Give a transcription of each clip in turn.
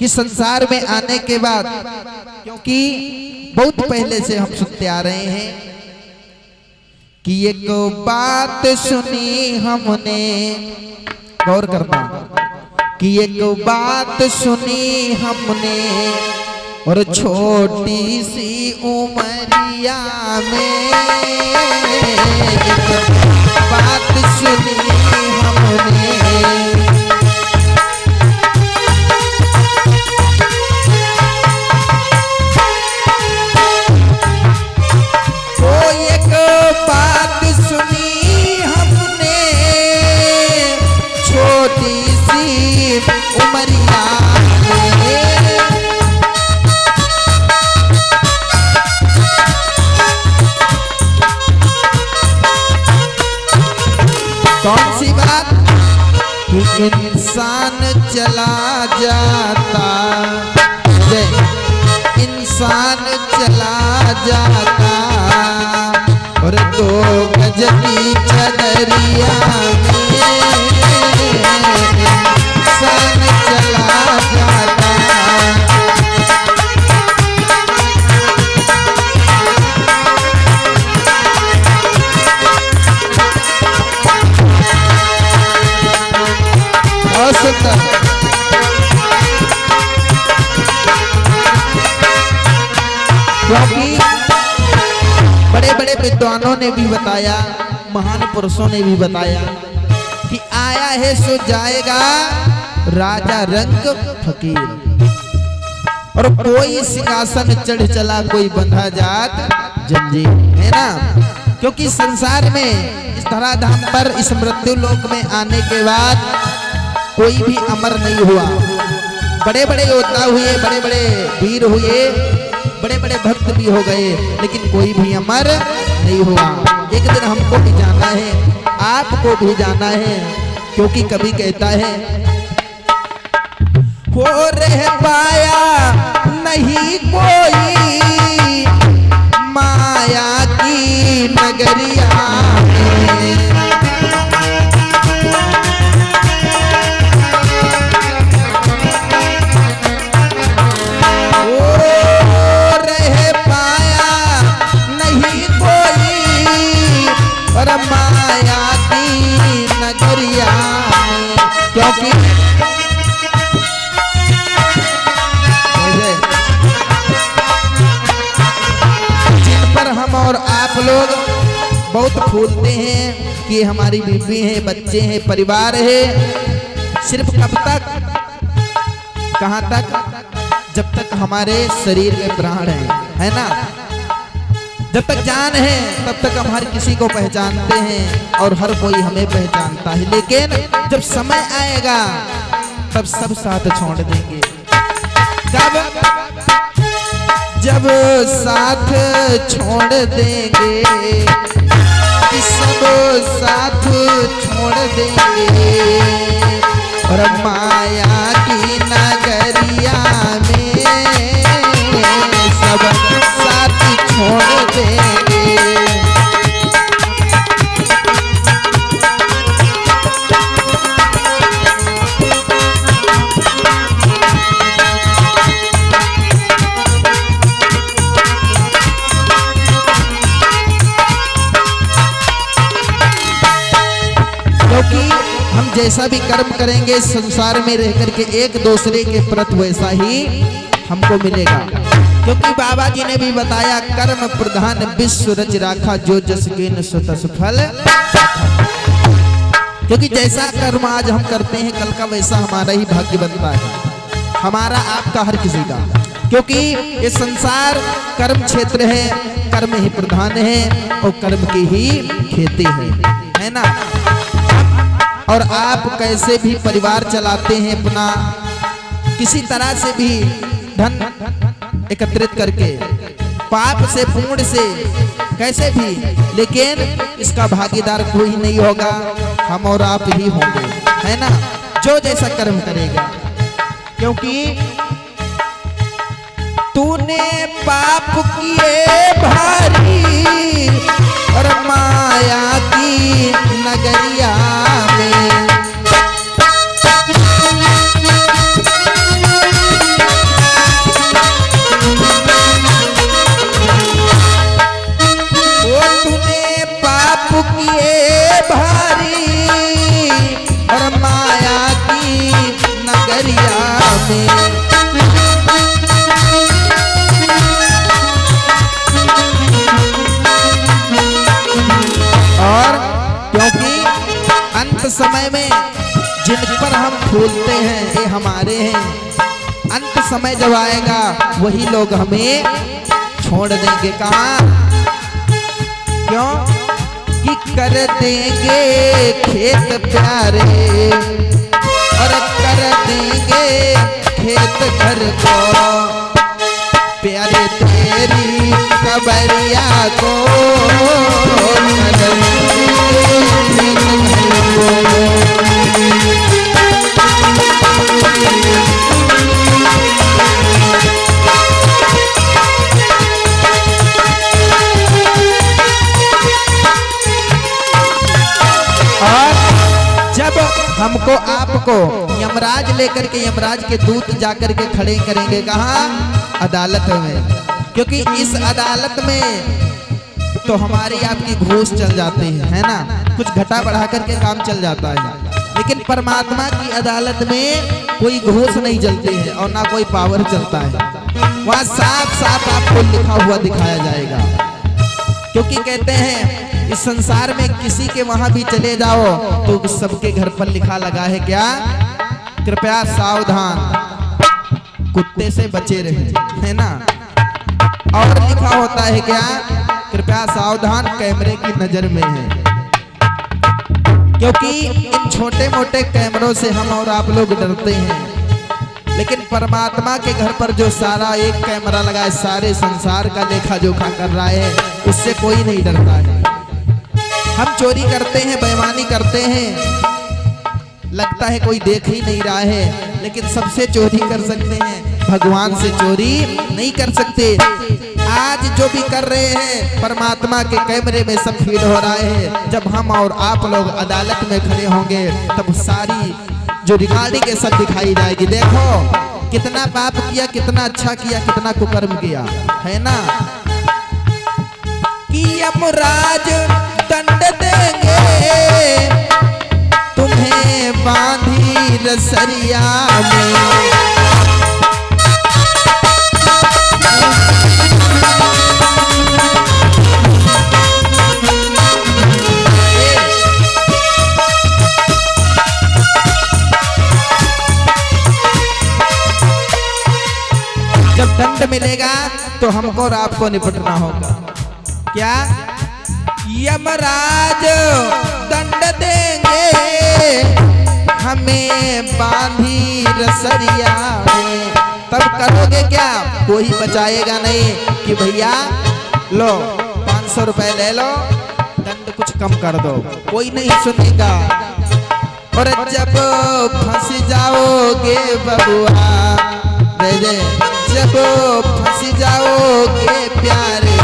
कि संसार में आने के बाद, क्योंकि बहुत पहले से हम सुनते आ रहे हैं कि एक बात सुनी हमने, गौर करना, कि एक बात सुनी हमने और छोटी सी उमरिया में एक बात सुनी हमने। कौन सी बात? कि इंसान चला जाता, इंसान चला जाता और दो गज की चदरिया में इंसान चला जाता। क्योंकि बड़े बड़े विद्वानों ने भी बताया, महान पुरुषों ने भी बताया कि आया है सो जाएगा राजा रंग फकीर, और कोई सिंहासन चढ़ चला कोई बंधा जात जंजीर, है ना। क्योंकि संसार में इस धराधाम पर इस मृत्यु लोक में आने के बाद कोई भी अमर नहीं हुआ। बड़े बड़े योद्धा हुए, बड़े बड़े वीर हुए, बड़े बड़े भक्त भी हो गए, लेकिन कोई भी अमर नहीं हुआ। एक दिन हमको भी जाना है, आपको भी जाना है, क्योंकि कभी कहता है वो रह पाया नहीं कोई माया की नगरिया में। माया की नगरिया में, क्योंकि जिन पर हम और आप लोग बहुत फूलते हैं कि हमारी बीवी है, बच्चे हैं, परिवार है, सिर्फ कब तक, कहां तक? जब तक हमारे शरीर में प्राण है ना। जब तक जान है तब तक हम हर किसी को पहचानते हैं और हर कोई हमें पहचानता है, लेकिन जब समय आएगा तब सब साथ छोड़ देंगे। कब? जब साथ छोड़ देंगे, सब साथ छोड़ देंगे और माया की नगरिया में सब साथ छोड़ देंगे। क्योंकि हम जैसा भी कर्म करेंगे संसार में रह करके एक दूसरे के प्रति वैसा ही हमको मिलेगा। क्योंकि बाबा जी ने भी बताया, कर्म प्रधान विश्व रच राखा, जो जस कीन सो तस फल। क्योंकि जैसा कर्म आज हम करते हैं कल का वैसा हमारा ही भाग्य बनता है, हमारा आपका हर किसी का। क्योंकि ये संसार कर्म क्षेत्र है, कर्म ही प्रधान है और कर्म की ही खेती है ना। और आप कैसे भी परिवार चलाते हैं अपना, किसी तरह से भी धन एकत्रित करके, पाप से पुण्य से कैसे भी, लेकिन इसका भागीदार कोई नहीं होगा, हम और आप ही होंगे, है ना, जो जैसा कर्म करेगा। क्योंकि तूने पाप किए भारी और माया की नगरिया में नगरिया में। और क्योंकि अंत समय में जिन पर हम फूलते हैं ये हमारे हैं, अंत समय जब आएगा वही लोग हमें छोड़ देंगे। कहाँ? क्यों? कि कर देंगे खेत प्यारे और कर देंगे खेत घर को, प्यारे तेरी कबरिया को कर देंगे खेत घर को। हमको आपको यमराज लेकर के, यमराज के दूत जाकर के खड़े करेंगे कहाँ? अदालत में। क्योंकि इस अदालत में तो हमारी आपकी घूस चल जाती है ना, कुछ घटा बढ़ा करके काम चल जाता है। लेकिन परमात्मा की अदालत में कोई घूस नहीं चलती है और ना कोई पावर चलता है। वहाँ साफ साफ आपको लिखा हुआ दिखाया जाएगा। क्योंकि कहते हैं इस संसार में किसी के वहां भी चले जाओ तो सबके घर पर लिखा लगा है क्या? कृपया सावधान, कुत्ते से बचे रहे, है ना। और लिखा होता है क्या? कृपया सावधान, कैमरे की नजर में है। क्योंकि इन छोटे मोटे कैमरों से हम और आप लोग डरते हैं, लेकिन परमात्मा के घर पर जो सारा एक कैमरा लगा है, सारे संसार का लेखा जोखा कर रहा है, उससे कोई नहीं डरता है। हम चोरी करते हैं, बेईमानी करते हैं, लगता है कोई देख ही नहीं रहा है, लेकिन सबसे चोरी कर सकते हैं, भगवान से चोरी नहीं कर सकते। आज जो भी कर रहे हैं परमात्मा के कैमरे में सब फीड हो रहा है। जब हम और आप लोग अदालत में खड़े होंगे तब सारी जो रिकॉर्डिंग है सब दिखाई जाएगी। देखो कितना पाप किया, कितना अच्छा किया, कितना कुकर्म किया, है ना। कि यमराज दंड देंगे तुम्हें बांधी रसरिया में। जब दंड मिलेगा तो हमको और आपको निपटना होगा। क्या? यमराज दंड देंगे हमें बांधी रसरिया में। तब करोगे क्या? कोई बचाएगा नहीं कि भैया लो 500 रुपए ले लो, दंड कुछ कम कर दो, कोई नहीं सुनेगा। और जब फंस जाओगे बबुआ, जब फंस जाओगे प्यारे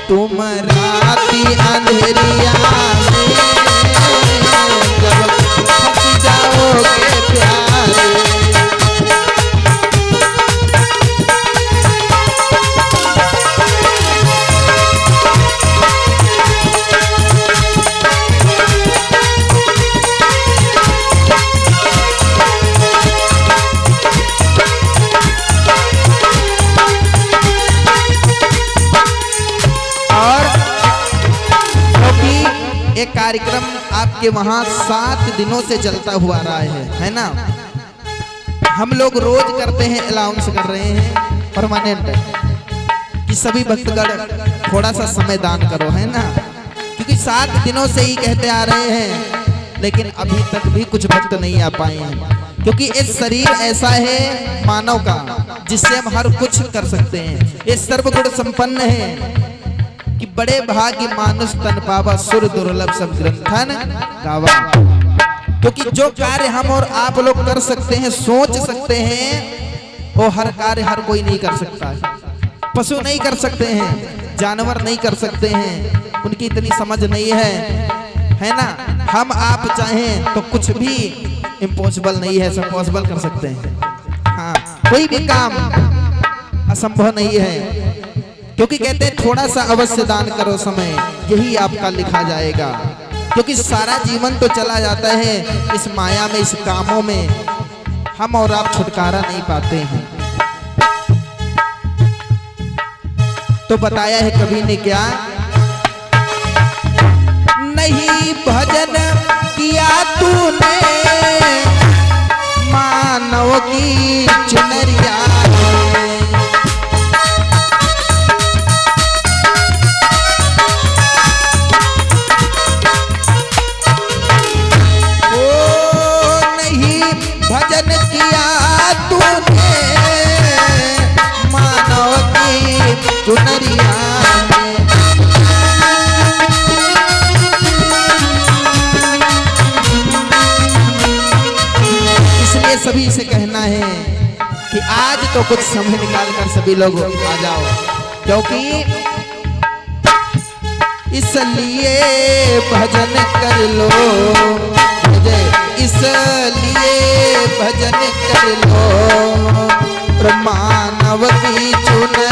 तुम राती अंधेरिया में, जब फंस जाओगे प्यारे। एक कार्यक्रम आपके वहां 7 दिनों से चलता हुआ रहा है ना। हम लोग रोज करते हैं, अलाउंस कर रहे हैं परमानेंट कि सभी भक्तगण थोड़ा सा समय दान करो, है ना। क्योंकि 7 दिनों से ही कहते आ रहे हैं, लेकिन अभी तक भी कुछ भक्त नहीं आ पाए हैं। क्योंकि इस शरीर ऐसा है मानव का जिससे हम हर कुछ कर सकते हैं। ये सर्वगुण संपन्न है कि बड़े भाग्य मानुष तन पावा, सुर दुर्लभ सब ग्रंथन गावा। क्योंकि जो कार्य हम और आप लोग कर सकते हैं, सोच सकते हैं, वो हर कार्य हर कोई नहीं कर सकता है। पशु नहीं कर सकते हैं, जानवर नहीं कर सकते हैं, उनकी इतनी समझ नहीं है ना। हम आप चाहें तो कुछ भी इम्पॉसिबल नहीं है, सब पॉसिबल कर सकते हैं। हाँ, कोई भी काम असंभव नहीं है। क्योंकि कहते हैं थोड़ा सा अवश्य दान करो समय, यही आपका लिखा जाएगा। क्योंकि सारा जीवन तो चला जाता है इस माया में, इस कामों में, हम और आप छुटकारा नहीं पाते हैं। तो बताया है कवि ने क्या, नहीं भजन किया तूने मानव की चुनरिया, भजन किया तूने मानव की चुनरिया में। इसलिए सभी से कहना है कि आज तो कुछ समय निकाल कर सभी लोग आ जाओ, क्योंकि इसलिए भजन कर लो, इसलिए भजन कर लो, मानव की चुनरिया